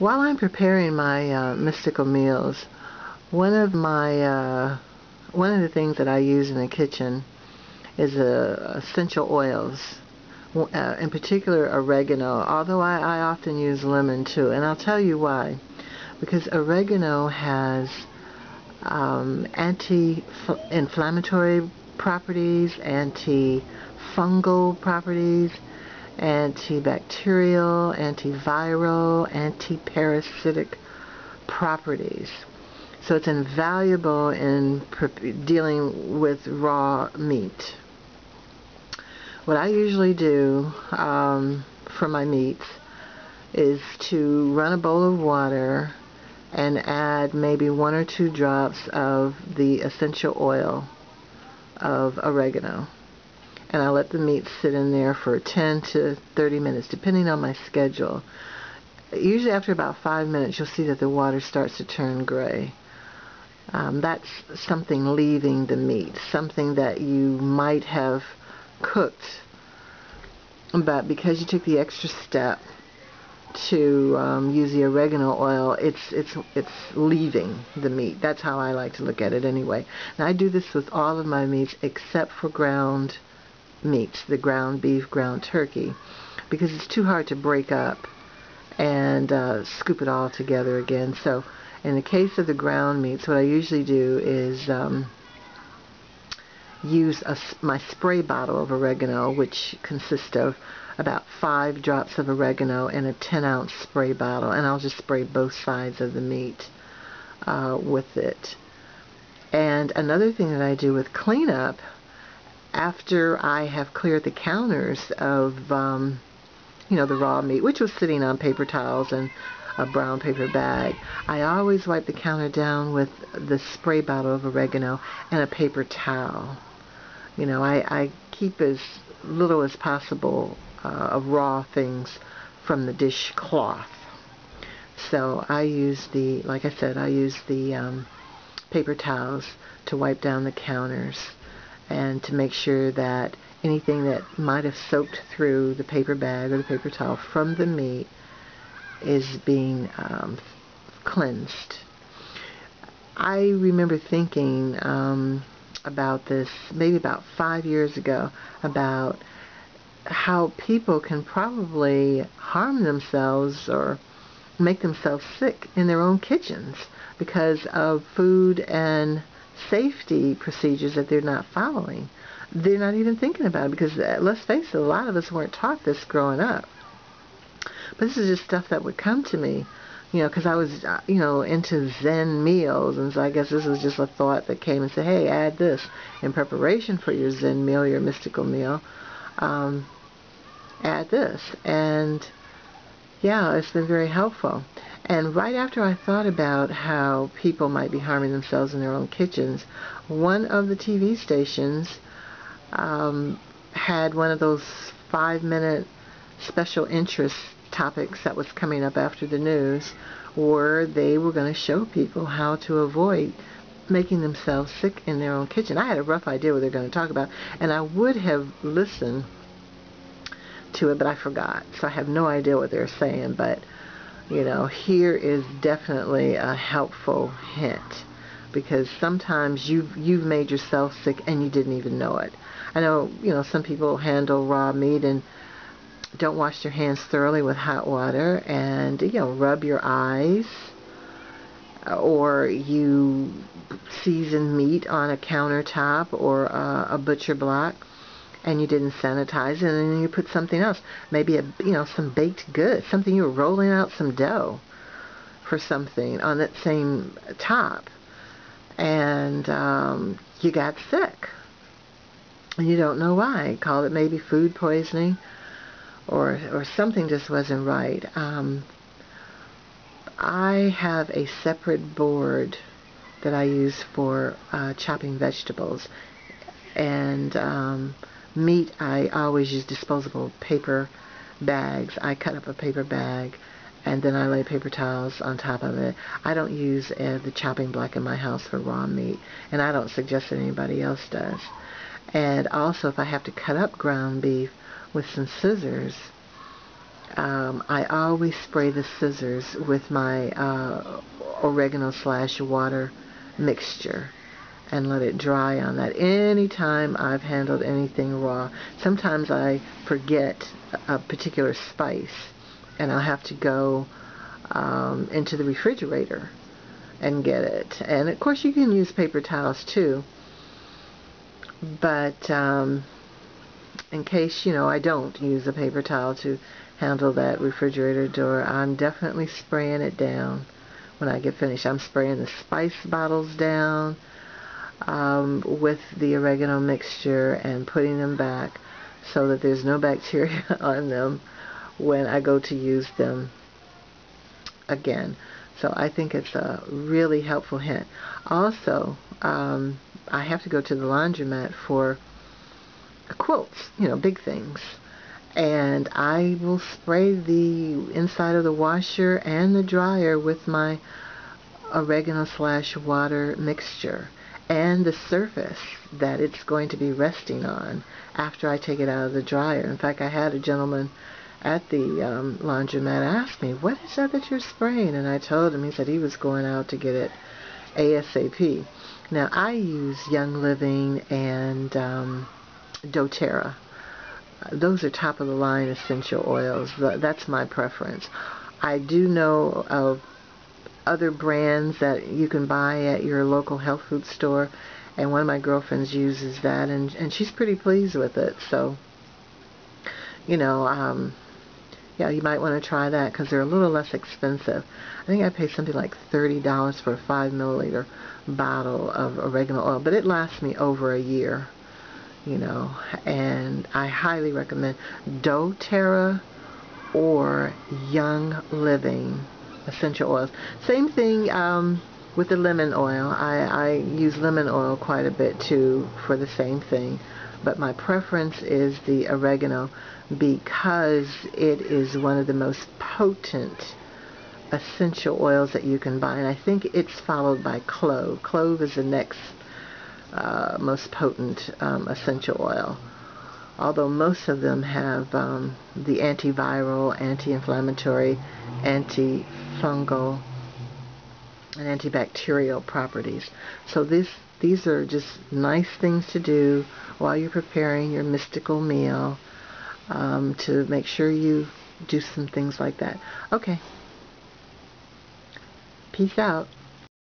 While I'm preparing my mystical meals, one of the things that I use in the kitchen is essential oils. In particular, oregano. Although I often use lemon too, and I'll tell you why. Because oregano has anti-inflammatory properties, antifungal properties, antibacterial, antiviral, antiparasitic properties. So it's invaluable in dealing with raw meat. What I usually do for my meats is to run a bowl of water and add maybe 1 or 2 drops of the essential oil of oregano. And I let the meat sit in there for 10 to 30 minutes, depending on my schedule. Usually after about 5 minutes, you'll see that the water starts to turn gray. That's something leaving the meat, something that you might have cooked, but because you took the extra step to use the oregano oil, it's leaving the meat. That's how I like to look at it anyway. Now I do this with all of my meats except for ground meats, the ground beef, ground turkey, because it's too hard to break up and scoop it all together again. So in the case of the ground meats, what I usually do is use my spray bottle of oregano, which consists of about 5 drops of oregano in a 10-ounce spray bottle, and I'll just spray both sides of the meat with it. And another thing that I do with cleanup, after I have cleared the counters of the raw meat, which was sitting on paper towels and a brown paper bag, I always wipe the counter down with the spray bottle of oregano and a paper towel. I keep as little as possible of raw things from the dish cloth. So I use like I said, I use the paper towels to wipe down the counters and to make sure that anything that might have soaked through the paper bag or the paper towel from the meat is being cleansed. I remember thinking about this maybe about 5 years ago, about how people can probably harm themselves or make themselves sick in their own kitchens because of food and safety procedures that they're not following. They're not even thinking about it because, let's face it, a lot of us weren't taught this growing up. But this is just stuff that would come to me, because I was, into Zen meals, and so I guess this was just a thought that came and said, hey, add this in preparation for your Zen meal, your mystical meal. Add this, and yeah, it's been very helpful. And right after I thought about how people might be harming themselves in their own kitchens, one of the TV stations had one of those 5-minute special interest topics that was coming up after the news, where they were going to show people how to avoid making themselves sick in their own kitchen. I had a rough idea what they're going to talk about, and I would have listened to it, but I forgot. So I have no idea what they're saying, but here is definitely a helpful hint, because sometimes you've made yourself sick and you didn't even know it. I know, some people handle raw meat and don't wash their hands thoroughly with hot water, and rub your eyes, or you season meat on a countertop or a butcher block, and you didn't sanitize it, and then you put something else, maybe some baked goods, something you were rolling out some dough for something on that same top, and you got sick, and you don't know why. Call it maybe food poisoning, or something just wasn't right. I have a separate board that I use for chopping vegetables, and meat, I always use disposable paper bags. I cut up a paper bag and then I lay paper towels on top of it. I don't use the chopping block in my house for raw meat, and I don't suggest that anybody else does. And also, if I have to cut up ground beef with some scissors, I always spray the scissors with my oregano/water mixture and let it dry on that. Anytime I've handled anything raw, sometimes I forget a particular spice and I'll have to go into the refrigerator and get it. And of course you can use paper towels too, but in case, I don't use a paper towel to handle that refrigerator door, I'm definitely spraying it down when I get finished. I'm spraying the spice bottles down with the oregano mixture and putting them back so that there's no bacteria on them when I go to use them again. So I think it's a really helpful hint. Also, I have to go to the laundromat for quilts, big things. And I will spray the inside of the washer and the dryer with my oregano/water mixture and the surface that it's going to be resting on after I take it out of the dryer. In fact, I had a gentleman at the laundromat ask me, "What is that you're spraying?" And I told him. He said he was going out to get it ASAP. Now, I use Young Living and doTERRA. Those are top of the line essential oils. That's my preference. I do know of other brands that you can buy at your local health food store, and one of my girlfriends uses that, and she's pretty pleased with it. So, yeah, you might want to try that because they're a little less expensive. I think I paid something like $30 for a 5 milliliter bottle of oregano oil, but it lasts me over a year. And I highly recommend doTERRA or Young Living essential oils. Same thing with the lemon oil. I use lemon oil quite a bit too for the same thing, but my preference is the oregano because it is one of the most potent essential oils that you can buy, and I think it's followed by clove. Clove is the next most potent essential oil, although most of them have the antiviral, anti-inflammatory, antifungal, and antibacterial properties. So these are just nice things to do while you're preparing your mystical meal, to make sure you do some things like that. Okay. Peace out.